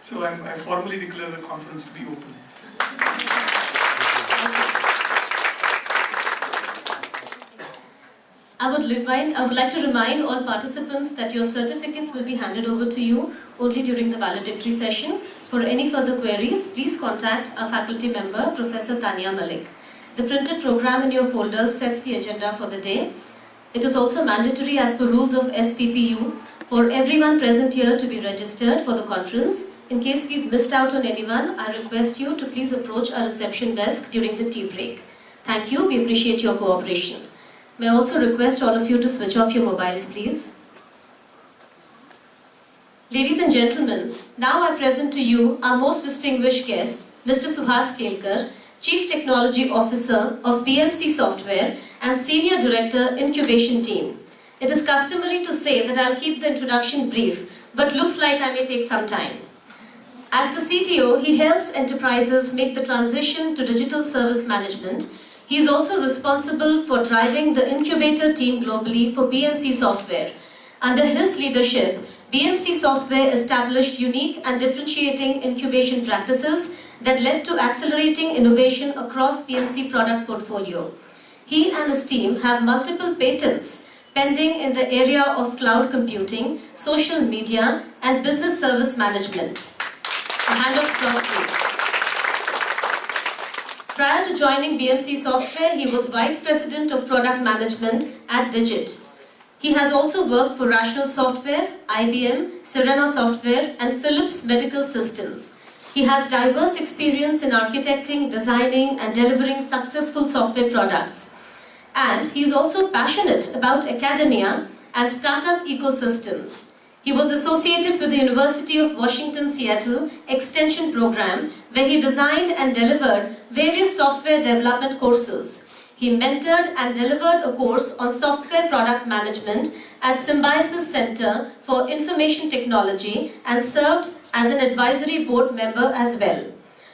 So I formally declare the conference to be open. I would like to remind all participants that your certificates will be handed over to you only during the valedictory session. For any further queries, please contact our faculty member, Professor Tania Malik. The printed program in your folders sets the agenda for the day. It is also mandatory as per rules of SPPU for everyone present here to be registered for the conference. In case we've missed out on anyone, I request you to please approach our reception desk during the tea break. Thank you, we appreciate your cooperation. May I also request all of you to switch off your mobiles, please. Ladies and gentlemen, now I present to you our most distinguished guest, Mr. Suhas Kelkar, Chief Technology Officer of BMC Software and Senior Director, Incubation Team. It is customary to say that I'll keep the introduction brief, but looks like I may take some time. As the CTO, he helps enterprises make the transition to digital service management. He is also responsible for driving the incubator team globally for BMC Software. Under his leadership, BMC Software established unique and differentiating incubation practices that led to accelerating innovation across BMC product portfolio. He and his team have multiple patents pending in the area of cloud computing, social media, and business service management. A hand of applause, please. Prior to joining BMC Software, he was Vice President of Product Management at Digit. He has also worked for Rational Software, IBM, Serena Software, and Philips Medical Systems. He has diverse experience in architecting, designing, and delivering successful software products. And he is also passionate about academia and startup ecosystem. He was associated with the University of Washington, Seattle Extension Program, where he designed and delivered various software development courses. He mentored and delivered a course on software product management at Symbiosis Center for Information Technology and served as an advisory board member as well.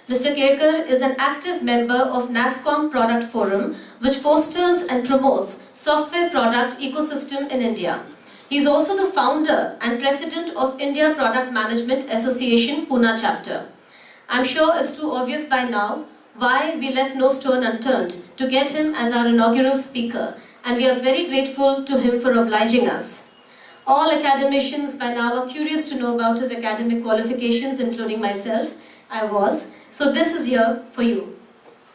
Mr. Kelkar is an active member of NASSCOM Product Forum, which fosters and promotes software product ecosystem in India. He is also the founder and president of India Product Management Association, Pune chapter. I'm sure it's too obvious by now why we left no stone unturned to get him as our inaugural speaker, and we are very grateful to him for obliging us. All academicians by now are curious to know about his academic qualifications, including myself. I was. So this is here for you.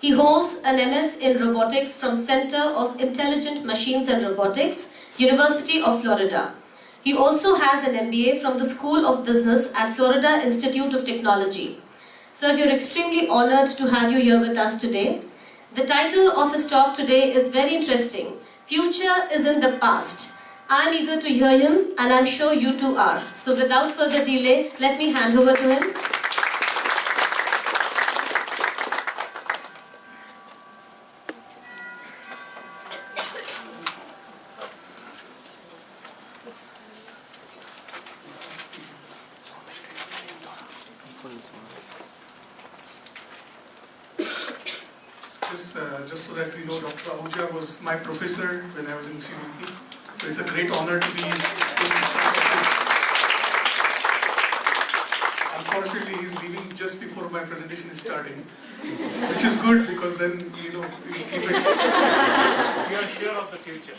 He holds an MS in Robotics from Center of Intelligent Machines and Robotics, University of Florida. He also has an MBA from the School of Business at Florida Institute of Technology. Sir, we are extremely honored to have you here with us today. The title of his talk today is very interesting. Future is in the past. I'm eager to hear him, and I'm sure you too are. So without further delay, let me hand over to him. Just so that we know, Dr. Ahuja was my professor when I was in CVP. So it's a great honor to be in front of this. Unfortunately, he's leaving just before my presentation is starting, which is good because then, we keep it. We are sure of the future.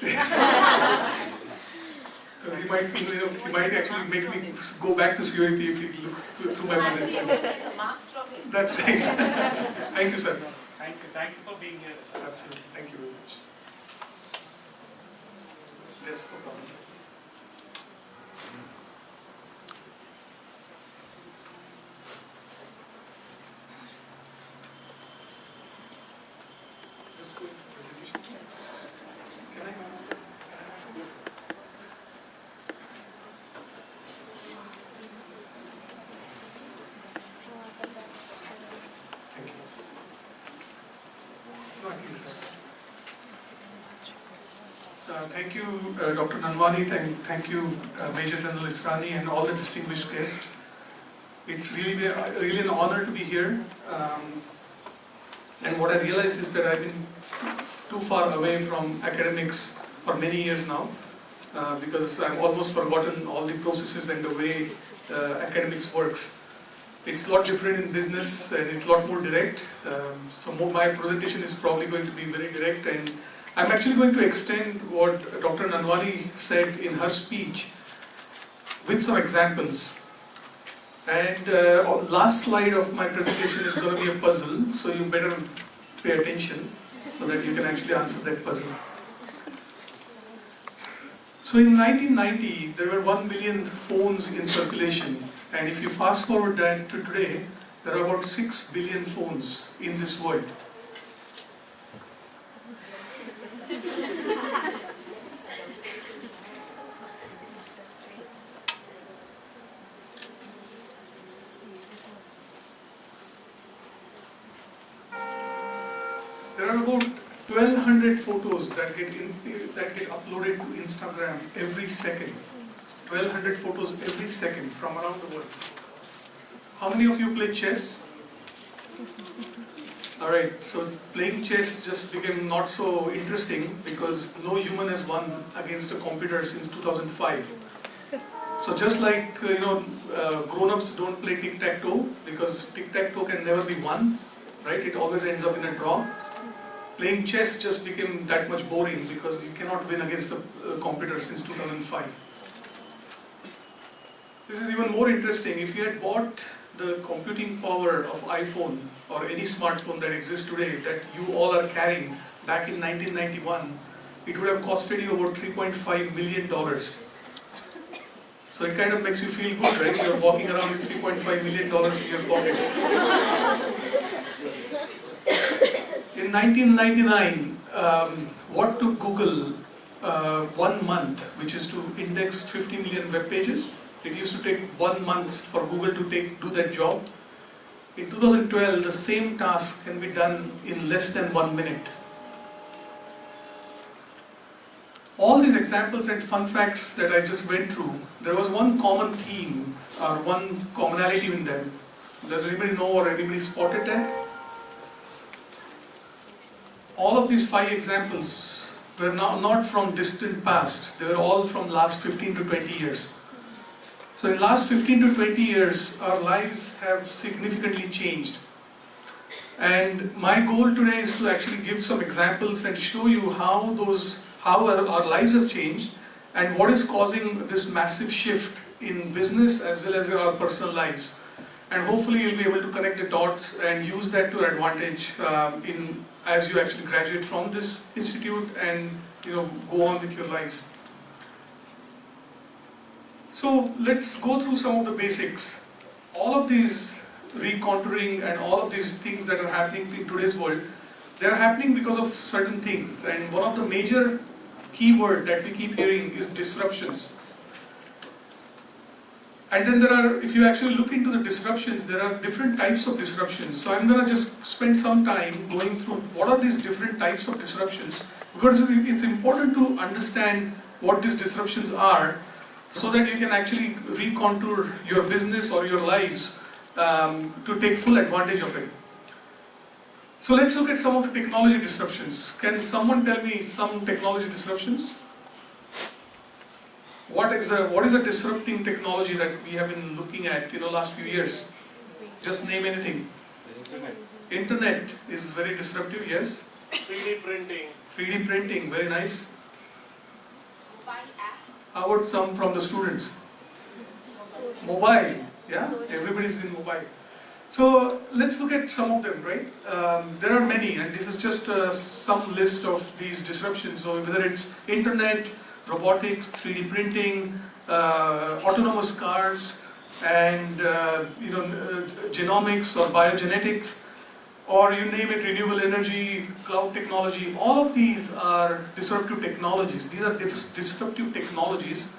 Because he might actually make me go back to COEP if he looks through my presentation. That's right. Thank you, sir. Thank you for being here. Absolutely. Thank you very much. Yes, no problem. Just go to the presentation. Can I manage it? Yes. Thank you. No, I think this is good. Thank you, Dr. Nanwani, thank you, Major General Israni, and all the distinguished guests. It's really an honor to be here. And what I realize is that I've been too far away from academics for many years now, because I've almost forgotten all the processes and the way academics works. It's a lot different in business and it's a lot more direct. My presentation is probably going to be very direct, and I'm actually going to extend what Dr. Nanwani said in her speech with some examples. And last slide of my presentation is going to be a puzzle, so you better pay attention so that you can actually answer that puzzle. So in 1990, there were 1 million phones in circulation, and if you fast forward that to today, there are about 6 billion phones in this world. There are about 1,200 photos that get uploaded to Instagram every second. 1,200 photos every second from around the world. How many of you play chess? Alright, so playing chess just became not so interesting because no human has won against a computer since 2005. So just like, grown-ups don't play tic-tac-toe because tic-tac-toe can never be won, right? It always ends up in a draw. Playing chess just became that much boring because you cannot win against a computer since 2005. This is even more interesting. If you had bought the computing power of iPhone or any smartphone that exists today that you all are carrying back in 1991, it would have costed you about $3.5 million. So it kind of makes you feel good, right? You're walking around with $3.5 million in your pocket. In 1999, what took Google 1 month, which is to index 50 million web pages? It used to take 1 month for Google to do that job. In 2012, the same task can be done in less than 1 minute. All these examples and fun facts that I just went through, there was one common theme or one commonality in them. Does anybody know or anybody spotted that? All of these 5 examples were not from distant past. They were all from last 15 to 20 years. So in last 15 to 20 years, our lives have significantly changed. And my goal today is to actually give some examples and show you how our lives have changed and what is causing this massive shift in business as well as in our personal lives. And hopefully you'll be able to connect the dots and use that to your advantage as you actually graduate from this institute and go on with your lives. So let's go through some of the basics. All of these recontouring and all of these things that are happening in today's world, they are happening because of certain things. And one of the major keyword that we keep hearing is disruptions. And then if you actually look into the disruptions, there are different types of disruptions. So I'm going to just spend some time going through what are these different types of disruptions, because it's important to understand what these disruptions are so that you can actually recontour your business or your lives to take full advantage of it. So let's look at some of the technology disruptions. Can someone tell me some technology disruptions? What is a disrupting technology that we have been looking at in the last few years? Just name anything. Internet is very disruptive, yes. 3D printing. 3D printing, very nice. Mobile apps. How about some from the students? Mobile, yeah, everybody's in mobile. So let's look at some of them, right? There are many, and this is just some list of these disruptions. So whether it's internet, robotics, 3D printing, autonomous cars, and genomics or biogenetics, or you name it, renewable energy, cloud technology, all of these are disruptive technologies. These are disruptive technologies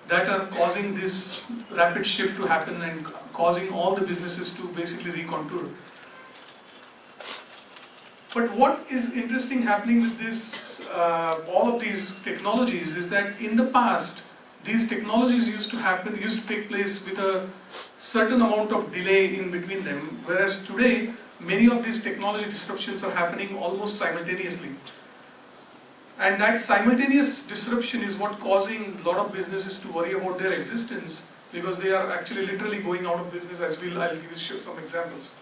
that are causing this rapid shift to happen and causing all the businesses to basically recontour. But what is interesting happening with this, all of these technologies is that in the past, these technologies used to take place with a certain amount of delay in between them, whereas today, many of these technology disruptions are happening almost simultaneously. And that simultaneous disruption is what causing a lot of businesses to worry about their existence because they are actually literally going out of business, I'll give you some examples.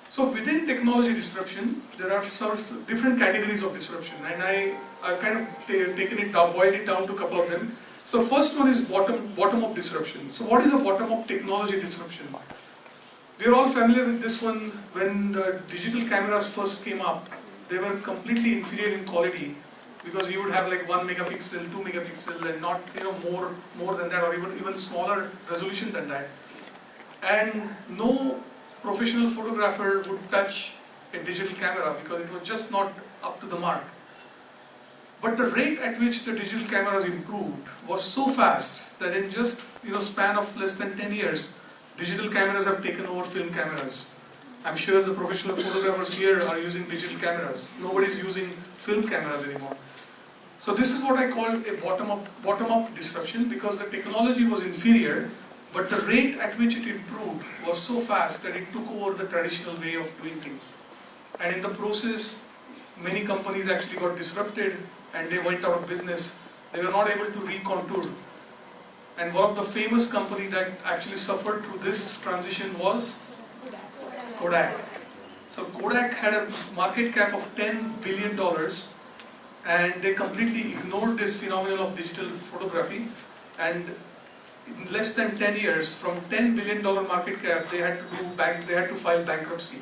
So within technology disruption, there are different categories of disruption, and I've kind of taken it down, boiled it down to a couple of them. So first one is bottom-up disruption. So what is a bottom-up technology disruption? We are all familiar with this one. When the digital cameras first came up, they were completely inferior in quality, because you would have like 1 megapixel, 2 megapixel, and not more than that, or even smaller resolution than that. And no professional photographer would touch a digital camera because it was just not up to the mark. But the rate at which the digital cameras improved was so fast that in just span of less than 10 years, digital cameras have taken over film cameras. I'm sure the professional photographers here are using digital cameras. Nobody's using film cameras anymore. So this is what I call a bottom-up disruption, because the technology was inferior, but the rate at which it improved was so fast that it took over the traditional way of doing things. And in the process, many companies actually got disrupted and they went out of business. They were not able to recontour. And one of the famous companies that actually suffered through this transition was Kodak. So Kodak had a market cap of $10 billion, and they completely ignored this phenomenon of digital photography, and in less than 10 years, from $10 billion market cap, they had to file bankruptcy.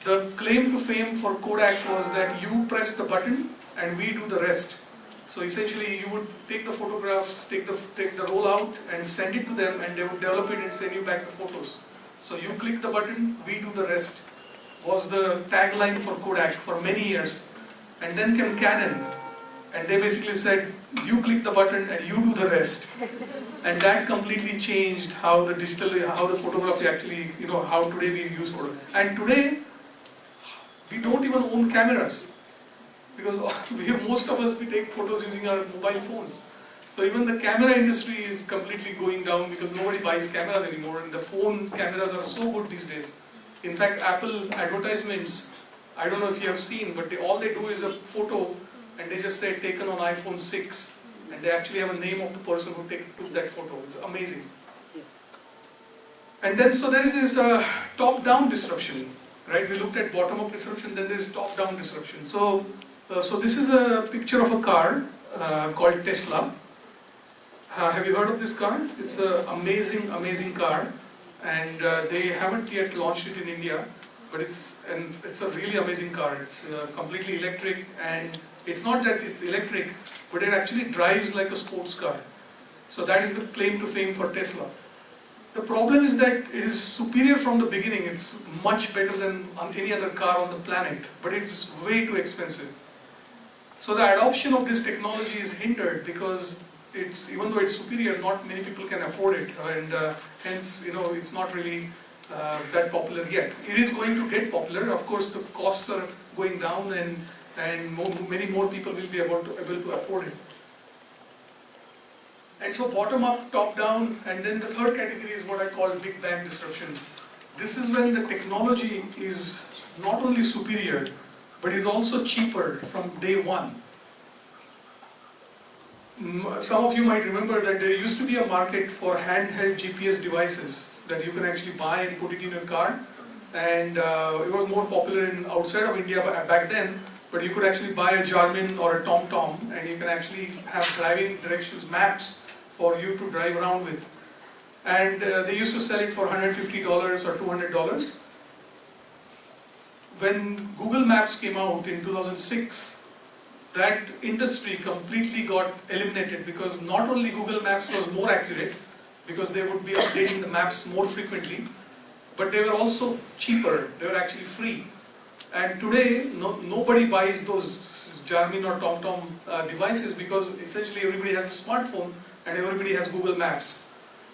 The claim to fame for Kodak was that you press the button and we do the rest. So essentially, you would take the photographs, take the roll out and send it to them, and they would develop it and send you back the photos. So you click the button, we do the rest, was the tagline for Kodak for many years. And then came Canon, and they basically said, you click the button and you do the rest. And that completely changed how the photography actually, how today we use photo. And today, we don't even own cameras, because most of us, we take photos using our mobile phones. So even the camera industry is completely going down because nobody buys cameras anymore, and the phone cameras are so good these days. In fact, Apple advertisements, I don't know if you have seen, but all they do is a photo, and they just say taken on iPhone 6, and they actually have a name of the person who took that photo. It's amazing. And then, so there is this top-down disruption, right? We looked at bottom-up disruption, then there is top-down disruption. So this is a picture of a car called Tesla. Have you heard of this car? It's an amazing, amazing car, and they haven't yet launched it in India, but it's a really amazing car. It's completely electric, and it's not that it's electric, but it actually drives like a sports car. So that is the claim to fame for Tesla. The problem is that it is superior from the beginning. It's much better than any other car on the planet, but it's way too expensive. So the adoption of this technology is hindered because even though it's superior, not many people can afford it, and hence, it's not really that popular yet. It is going to get popular. Of course, the costs are going down, and many more people will be able to afford it. And so bottom up, top down, and then the third category is what I call big bang disruption. This is when the technology is not only superior, but is also cheaper from day one. Some of you might remember that there used to be a market for handheld GPS devices that you can actually buy and put it in your car, and it was more popular outside of India back then. But you could actually buy a Garmin or a TomTom, and you can actually have driving directions maps for you to drive around with. And they used to sell it for $150 or $200. When Google Maps came out in 2006, that industry completely got eliminated, because not only Google Maps was more accurate, because they would be updating the maps more frequently, but they were also cheaper. They were actually free. And today, nobody buys those Garmin or TomTom devices, because essentially everybody has a smartphone and everybody has Google Maps.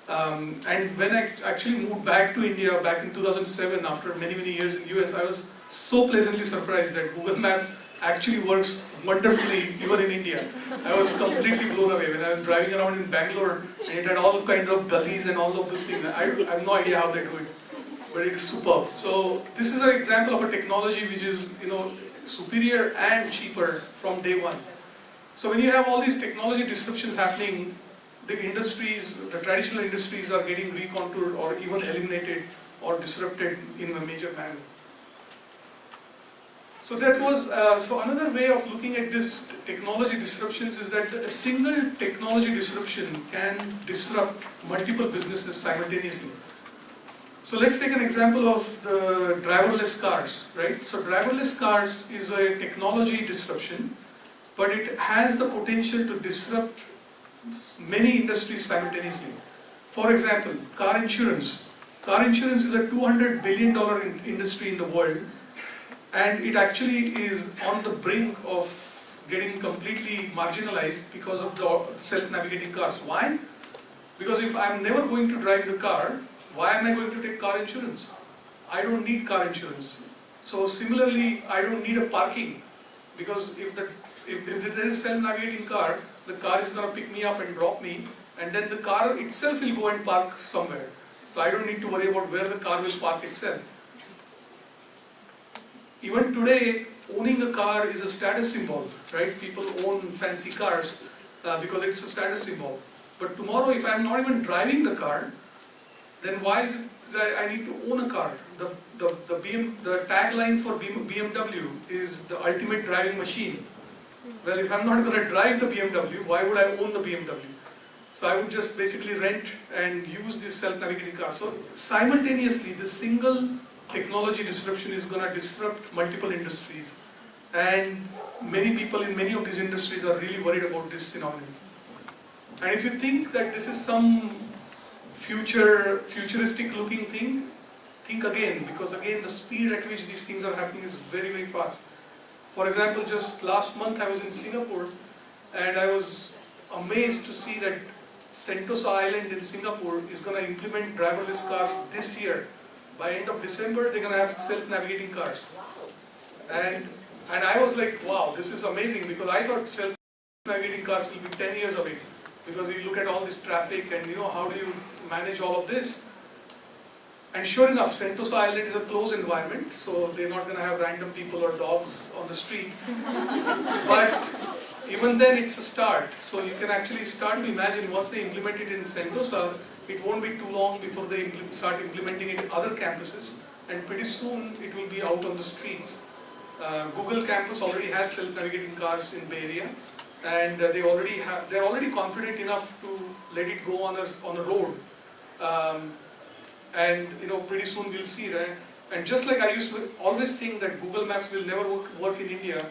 And when I actually moved back to India back in 2007, after many, many years in the US, I was so pleasantly surprised that Google Maps actually works wonderfully even in India. I was completely blown away when I was driving around in Bangalore, and it had all kinds of gullies and all of those things. I have no idea how they do it, but it's superb. So this is an example of a technology which is superior and cheaper from day one. So when you have all these technology disruptions happening, the industries, the traditional industries are getting recontoured or even eliminated or disrupted in a major manner. So that was, so another way of looking at this technology disruptions is that a single technology disruption can disrupt multiple businesses simultaneously. So let's take an example of the driverless cars, right? So driverless cars is a technology disruption, but it has the potential to disrupt many industries simultaneously. For example, car insurance. Car insurance is a $200 billion industry in the world, and it actually is on the brink of getting completely marginalized because of the self-navigating cars. Why? Because if I'm never going to drive the car, why am I going to take car insurance? I don't need car insurance. So similarly, I don't need a parking, because if there is self-navigating car, the car is going to pick me up and drop me, and then the car itself will go and park somewhere. So I don't need to worry about where the car will park itself. Even today, owning a car is a status symbol, right? People own fancy cars because it's a status symbol. But tomorrow, if I'm not even driving the car, then why is it that I need to own a car? The tagline for BMW is the ultimate driving machine. Well, if I'm not going to drive the BMW, why would I own the BMW? So I would just basically rent and use this self-navigating car. So simultaneously, this single technology disruption is going to disrupt multiple industries. And many people in many of these industries are really worried about this phenomenon. And if you think that this is some futuristic looking thing, think again, because again the speed at which these things are happening is very, very fast. For example, just last month I was in Singapore, and I was amazed to see that Sentosa Island in Singapore is going to implement driverless cars this year. By end of December, they're going to have self-navigating cars. And I was like, wow, this is amazing, because I thought self-navigating cars will be 10 years away. Because you look at all this traffic and how do you manage all of this? And sure enough, Sentosa Island is a closed environment, so they're not going to have random people or dogs on the street. But even then, it's a start. So you can actually start to imagine, once they implement it in Sentosa, it won't be too long before they start implementing it in other campuses, and pretty soon it will be out on the streets. Google campus already has self-navigating cars in Bay Area, and they're already confident enough to let it go on a road. And pretty soon we'll see that. And just like I used to always think that Google Maps will never work in India,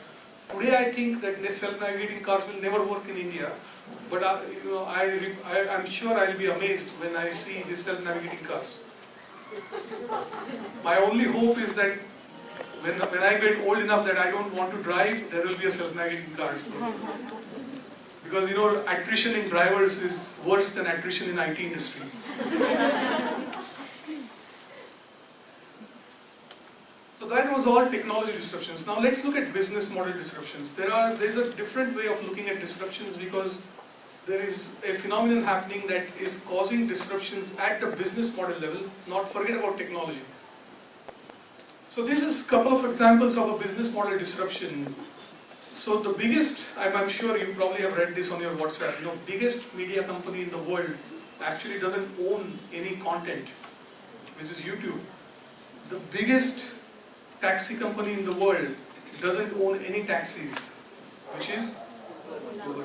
today I think that self-navigating cars will never work in India. But I'm sure I'll be amazed when I see these self-navigating cars. My only hope is that when I get old enough that I don't want to drive, there will be a self-navigating car. Because attrition in drivers is worse than attrition in IT industry. So that was all technology disruptions. Now let's look at business model disruptions. There's a different way of looking at disruptions, because there is a phenomenon happening that is causing disruptions at the business model level, not forget about technology. So this is a couple of examples of a business model disruption. So the biggest, I'm sure you probably have read this on your WhatsApp, biggest media company in the world actually doesn't own any content, which is YouTube. The biggest taxi company in the world doesn't own any taxis, which is Uber.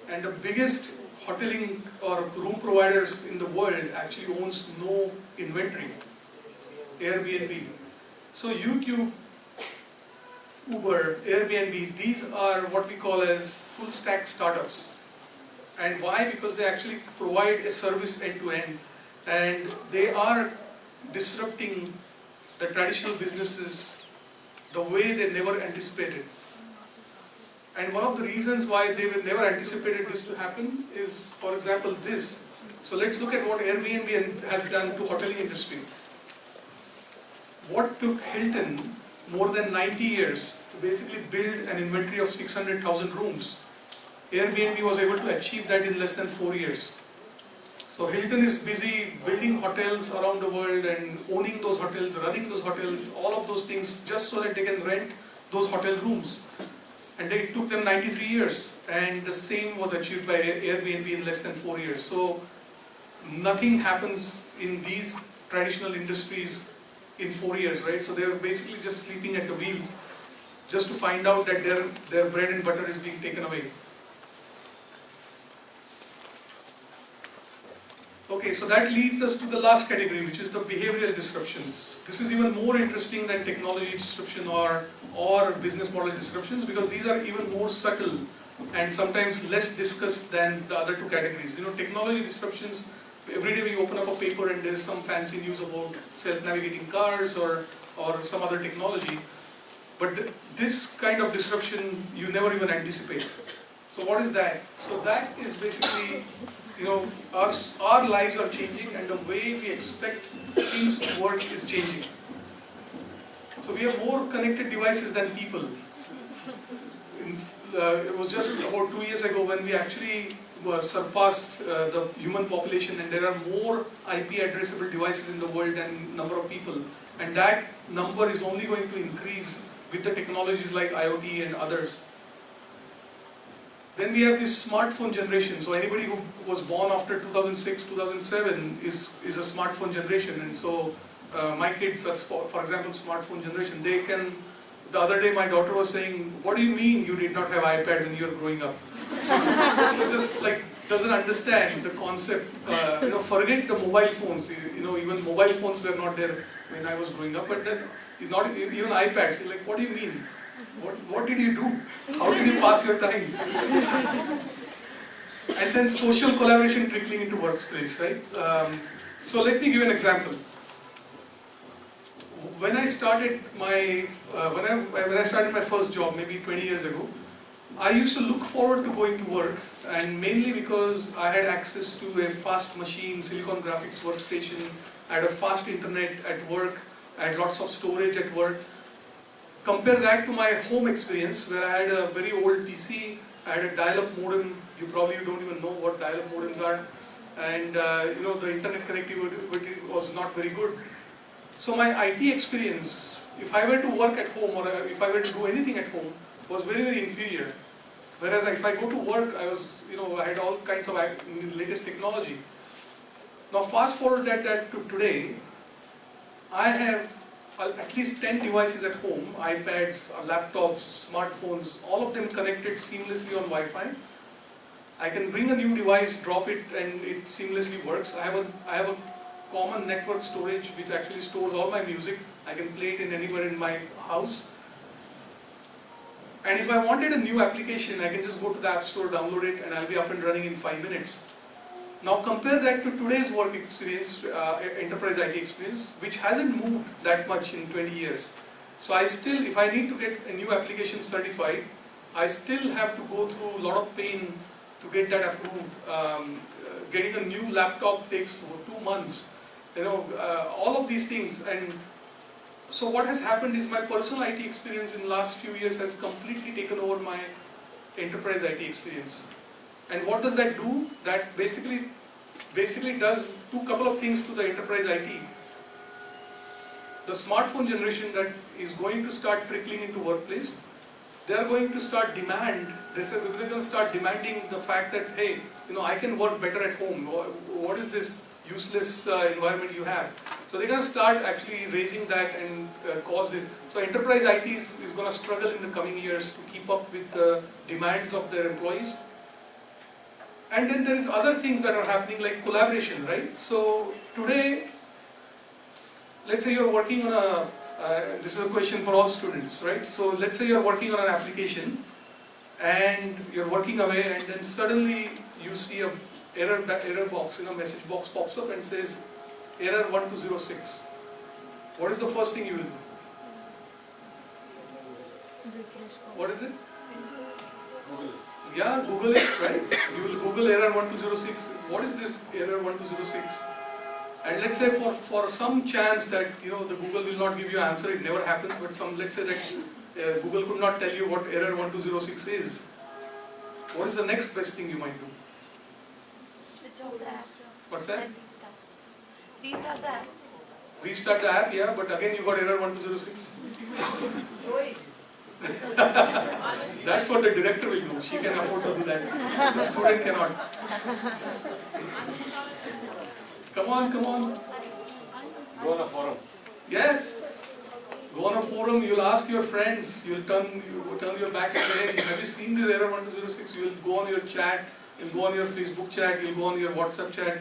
And the biggest hoteling or room providers in the world actually owns no inventory, Airbnb. So YouTube, Uber, Airbnb, these are what we call as full stack startups. And why? Because they actually provide a service end to end, and they are disrupting the traditional businesses the way they never anticipated. And one of the reasons why they never anticipated this to happen is, for example, this. So let's look at what Airbnb has done to hoteling industry. What took Hilton more than 90 years to basically build an inventory of 600,000 rooms, Airbnb was able to achieve that in less than 4 years. So Hilton is busy building hotels around the world and owning those hotels, running those hotels, all of those things, just so that they can rent those hotel rooms. And it took them 93 years, and the same was achieved by Airbnb in less than 4 years. So nothing happens in these traditional industries in 4 years, right? So they're basically just sleeping at the wheels just to find out that their bread and butter is being taken away. Okay, so that leads us to the last category, which is the behavioral disruptions. This is even more interesting than technology disruption or business model disruptions, because these are even more subtle and sometimes less discussed than the other two categories. You know, technology disruptions, every day we open up a paper and there's some fancy news about self-navigating cars or some other technology. But this kind of disruption you never even anticipate. So what is that? So that is basically, you know, our lives are changing and the way we expect things to work is changing. So we have more connected devices than people. It was just about 2 years ago when we actually surpassed the human population, and there are more IP addressable devices in the world than number of people. And that number is only going to increase with the technologies like IoT and others. Then we have this smartphone generation. So anybody who was born after 2006, 2007 is a smartphone generation. And so my kids are, for example, smartphone generation. They can. The other day my daughter was saying, "What do you mean you did not have iPad when you were growing up?" She just like doesn't understand the concept. You know, forget the mobile phones. You know, even mobile phones were not there when I was growing up. But then not even iPads. She's like, "What do you mean? What did you do? How did you pass your time?" And then social collaboration trickling into workplace, right? So let me give an example. When I started my when I started my first job, maybe 20 years ago, I used to look forward to going to work, and mainly because I had access to a fast machine, Silicon Graphics workstation, I had a fast internet at work, I had lots of storage at work. Compare that to my home experience, where I had a very old PC, I had a dial-up modem. You probably don't even know what dial-up modems are, and you know, the internet connectivity was not very good. So my IT experience, if I were to work at home or if I were to do anything at home, was very, very inferior. Whereas if I go to work, I had all kinds of latest technology. Now fast forward that to today, I have at least 10 devices at home, iPads, laptops, smartphones, all of them connected seamlessly on Wi-Fi. I can bring a new device, drop it, and it seamlessly works. I have a common network storage which actually stores all my music. I can play it in anywhere in my house. And if I wanted a new application, I can just go to the App Store, download it, and I'll be up and running in 5 minutes. Now compare that to today's work experience, enterprise IT experience, which hasn't moved that much in 20 years. So I still, if I need to get a new application certified, I still have to go through a lot of pain to get that approved. Getting a new laptop takes 2 months. You know, all of these things. And so what has happened is my personal IT experience in the last few years has completely taken over my enterprise IT experience. And what does that do? That basically does couple of things to the enterprise IT. The smartphone generation that is going to start trickling into workplace, they are going to start they're going to start demanding the fact that, hey, you know, I can work better at home. What is this useless environment you have? So they're going to start actually raising that and cause this. So enterprise IT is going to struggle in the coming years to keep up with the demands of their employees. And then there is other things that are happening like collaboration, right? So today, let's say you're working on this is a question for all students, right? So let's say you're working on an application and you're working away, and then suddenly you see a error box, message box pops up and says error 1206. What is the first thing you will do? What is it? Yeah, Google it, right? You will Google error 1206. What is this error 1206? And let's say for some chance that the Google will not give you an answer, it never happens. But let's say that Google could not tell you what error 1206 is. What is the next best thing you might do? Switch off the app. What's that? And restart the app. Restart the app, yeah. But again, you got error 1206. Wait. That's what the director will do. She can afford to do that. The student cannot. Come on, come on. Go on a forum. Yes. Go on a forum, you'll ask your friends, you'll turn your back and say, hey, have you seen this error 1206? You'll go on your chat, you'll go on your Facebook chat, you'll go on your WhatsApp chat.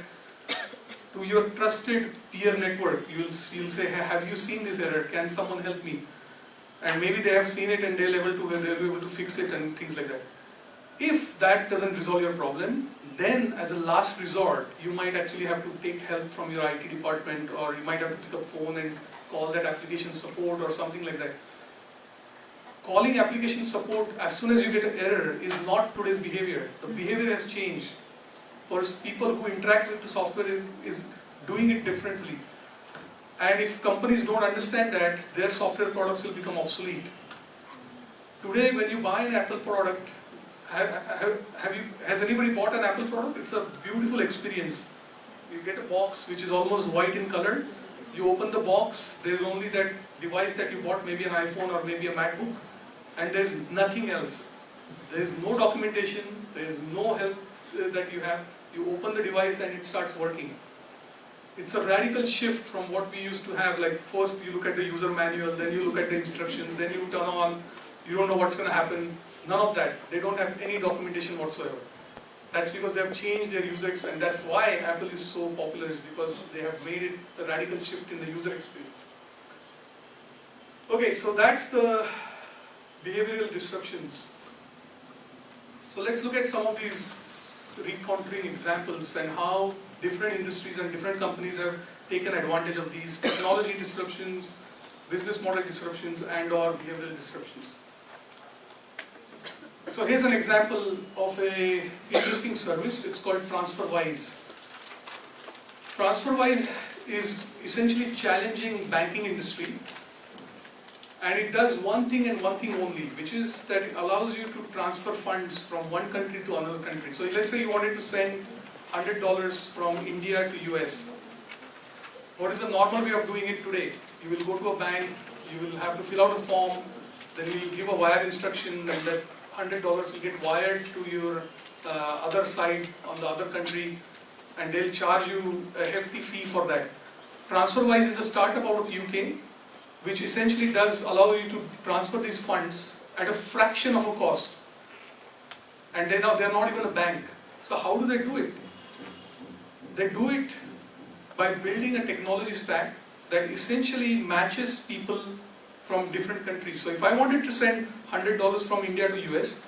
To your trusted peer network, you'll say, hey, have you seen this error? Can someone help me? And maybe they have seen it and they'll be able to fix it and things like that. If that doesn't resolve your problem, then as a last resort, you might actually have to take help from your IT department, or you might have to pick up phone and call that application support or something like that. Calling application support as soon as you get an error is not today's behavior. The behavior has changed. For people who interact with the software is doing it differently. And if companies don't understand that, their software products will become obsolete. Today, when you buy an Apple product, has anybody bought an Apple product? It's a beautiful experience. You get a box which is almost white in color. You open the box, there's only that device that you bought, maybe an iPhone or maybe a MacBook, and there's nothing else. There is no documentation, there is no help that you have. You open the device and it starts working. It's a radical shift from what we used to have, like first you look at the user manual, then you look at the instructions, then you turn on, you don't know what's going to happen. None of that. They don't have any documentation whatsoever. That's because they have changed their user experience, and that's why Apple is so popular, is because they have made it a radical shift in the user experience. Okay, so that's the behavioral disruptions. So let's look at some of these re-countering examples and how different industries and different companies have taken advantage of these technology disruptions, business model disruptions, and or behavioral disruptions. So here's an example of a interesting service. It's called TransferWise. TransferWise is essentially challenging banking industry, and it does one thing and one thing only, which is that it allows you to transfer funds from one country to another country. So let's say you wanted to send $100 from India to US. What is the normal way of doing it today? You will go to a bank, you will have to fill out a form, then you will give a wire instruction, and that $100 will get wired to your other side on the other country, and they'll charge you a hefty fee for that. TransferWise is a startup out of UK, which essentially does allow you to transfer these funds at a fraction of a cost. And they're not even a bank. So how do they do it? They do it by building a technology stack that essentially matches people from different countries. So if I wanted to send $100 from India to US,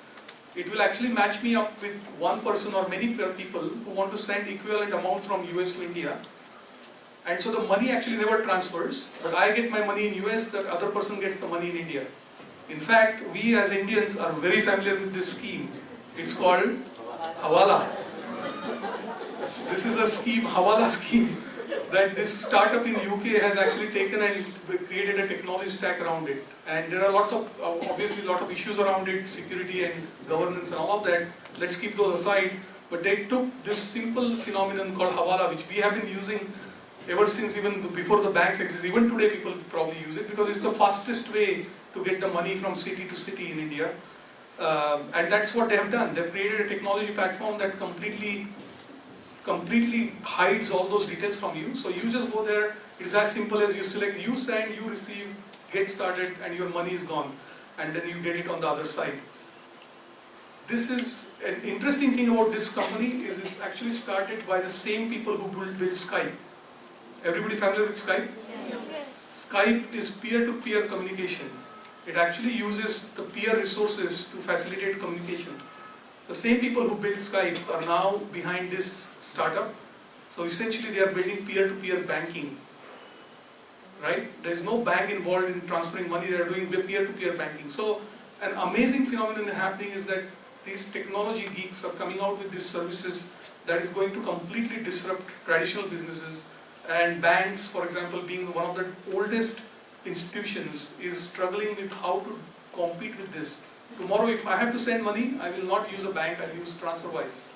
it will actually match me up with one person or many people who want to send equivalent amount from US to India. And so the money actually never transfers, but I get my money in US, the other person gets the money in India. In fact, we as Indians are very familiar with this scheme. It's called Hawala. This is a scheme, Hawala scheme, that this startup in UK has actually taken and created a technology stack around it. And there are obviously a lot of issues around it, security and governance and all of that. Let's keep those aside. But they took this simple phenomenon called Hawala, which we have been using ever since, even before the banks exist. Even today people probably use it because it's the fastest way to get the money from city to city in India. And that's what they have done. They've created a technology platform that completely hides all those details from you. So you just go there, it's as simple as you select, you send, you receive, get started, and your money is gone. And then you get it on the other side. This is an interesting thing about this company, is it's actually started by the same people who built Skype. Everybody familiar with Skype? Yes. Skype is peer-to-peer communication. It actually uses the peer resources to facilitate communication. The same people who built Skype are now behind this startup. So essentially they are building peer-to-peer banking. Right? There is no bank involved in transferring money, they are doing peer-to-peer banking. So an amazing phenomenon happening is that these technology geeks are coming out with these services that is going to completely disrupt traditional businesses. And banks, for example, being one of the oldest institutions, is struggling with how to compete with this. Tomorrow, if I have to send money, I will not use a bank, I will use TransferWise.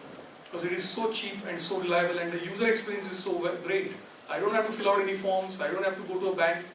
Because it is so cheap and so reliable, and the user experience is so great. I don't have to fill out any forms, I don't have to go to a bank.